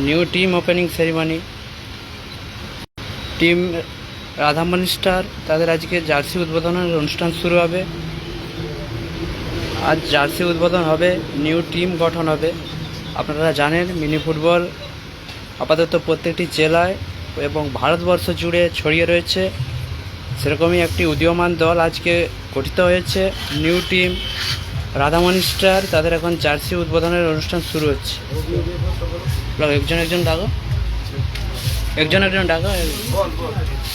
New team opening ceremony. Team Radhamani star তাদের আজকে jersey উদ্বোধনের অনুষ্ঠান শুরু হবে। আজ জার্সি উদ্বোধন হবে, নিউ টিম গঠন হবে। আপনারা জানেন মিনি ফুটবল আপাতত প্রত্যেকটি জেলায় এবং ভারতবর্ষ জুড়ে ছড়িয়ে রয়েছে। সেরকমই একটি উদীয়মান দল আজকে গঠিত হয়েছে, নিউ টিম রাধামণি স্টার। তাদের এখন জার্সি উদ্বোধনের অনুষ্ঠান শুরু হচ্ছে। একজন ডাকো, একজন ডাকো।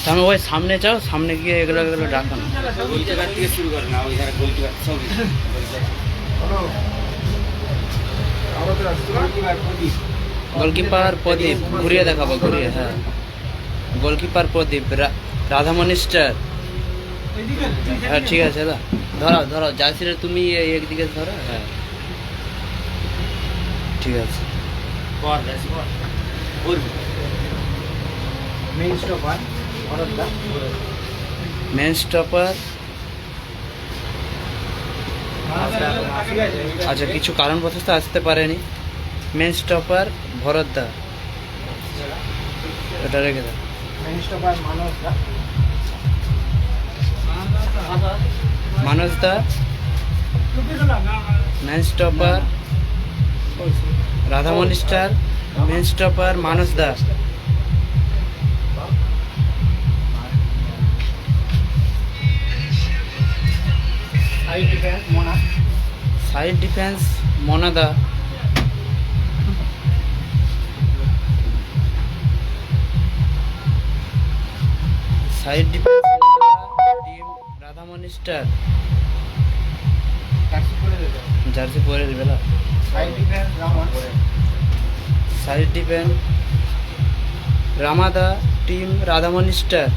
তুমি ওই সামনে যাও, সামনে গিয়ে এগুলো ডাকো না। গোলকিপার প্রদীপ, ঘুরিয়ে দেখাবো, ঘুরিয়ে। হ্যাঁ, গোলকিপার প্রদীপ, রাধামণি স্টার। হ্যাঁ ঠিক আছে, ধরো জার্সিটা তুমি একদিকে ধরো। হ্যাঁ ঠিক আছে। Main stopper. আচ্ছা, কিছু কারণবশত আসতে পারেনি। মেন স্টপার ভরত দা, এটা রেখে দাও। মানস দা। Main stopper Radhamani star, main stopper Manas দা। সাইড ডিফেন্স মনাদা। Side defence team Radhamani star. Jersey পরে দেবে না। সাইড ডিফেন্স রামাদা, টিম রাধামণি স্টার।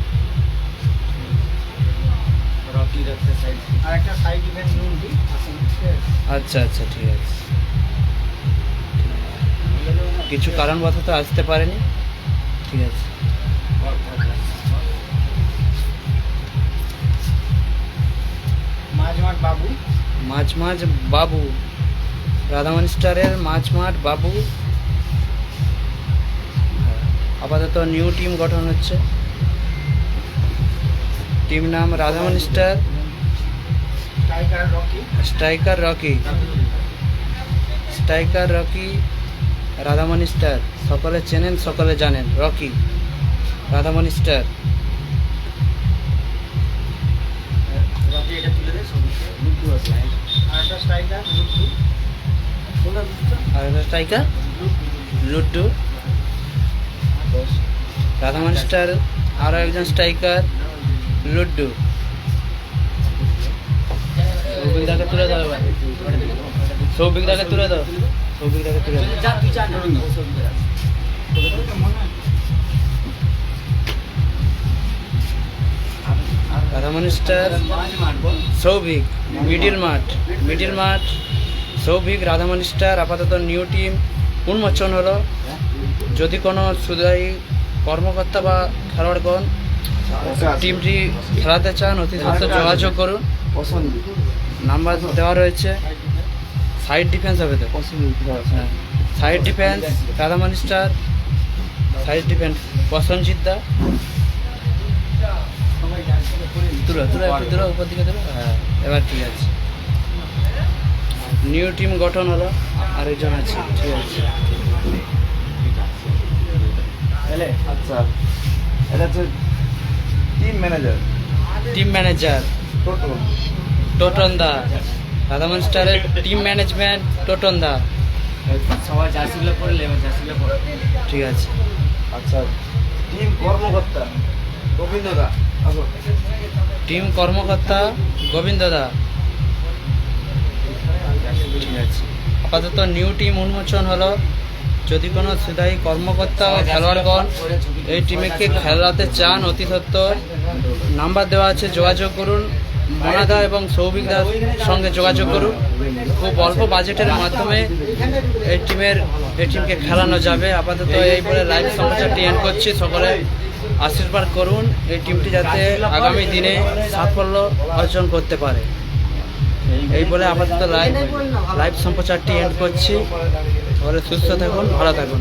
আচ্ছা আচ্ছা ঠিক আছে। কিছু কারণবশত আসতে পারেনি, ঠিক আছে। মাঝমাঠ বাবু, রাধামণি স্টারের মাঝমাঠ বাবু। আপাতত নিউ টিম গঠন হচ্ছে। টিম নাম Radhamani star. Striker Rocky, striker Rocky Radhamani star. সকলে চেনেন, সকলে জানেন রকি রাধামণি স্টার। আর স্ট্রাইকার লুড্ডু। রাধামণি স্টার আরো একজন স্ট্রাইকার লুড্ডু। সৌভিকদাকে তুলে দাও, সৌভিকদাকে তুলে দাও, সৌভিকদাকে তুলে দাও। রাধামণি স্টার সৌভিক, মিডিল মাঠ সৌভিক রাধামণি স্টার। আপাতত নিউ টিম উন্মোচন হলো। যদি কোনো সুদায়ী কর্মকর্তা বা খেলোয়াড়গণ টিমটি খেলাতে চান, অতি দ্রুত যোগাযোগ করুন। নাম্বার দেওয়া রয়েছে। সাইড ডিফেন্স হবে তো? হ্যাঁ, side defence Radhamani star. Side defence Prosenjit দা। তুলো উপর দিকে তুলো। হ্যাঁ, এবার ঠিক আছে। নিউ টিম গঠন হলো, আরেকজন আছে, ঠিক আছে। আচ্ছা, এটা হচ্ছে টিম ম্যানেজার টোটন দা। রাধামণি স্টারের টিম ম্যানেজমেন্ট টোটন দা। সবাই জার্সিগুলো পরলে, এবার জার্সিগুলো পরে। ঠিক আছে। আচ্ছা, টিম কর্মকর্তা গোবিন্দ দা। টিম কর্মকর্তা গোবিন্দ দা, ঠিক আছে। আপাতত নিউ টিম উন্মোচন হলো। যদি কোনো সুদায়ী কর্মকর্তা ও খেলোয়াড়গণ এই টিমকে খেলাতে চান, অতি সত্বর নাম্বার দেওয়া আছে, যোগাযোগ করুন। মনাদা এবং সৌভিকদার সঙ্গে যোগাযোগ করুন। খুব অল্প বাজেটের মাধ্যমে এই টিমকে খেলানো যাবে। আপাতত এই বলে লাইভ সমাচারটি এন্ড করছি। সকলে আশীর্বাদ করুন এই টিমটি যাতে আগামী দিনে সাফল্য অর্জন করতে পারে। এই বলে আপাতত লাইভ সম্প্রচারটি এন্ড করছি। সকলে সুস্থ থাকুন, ভালো থাকুন।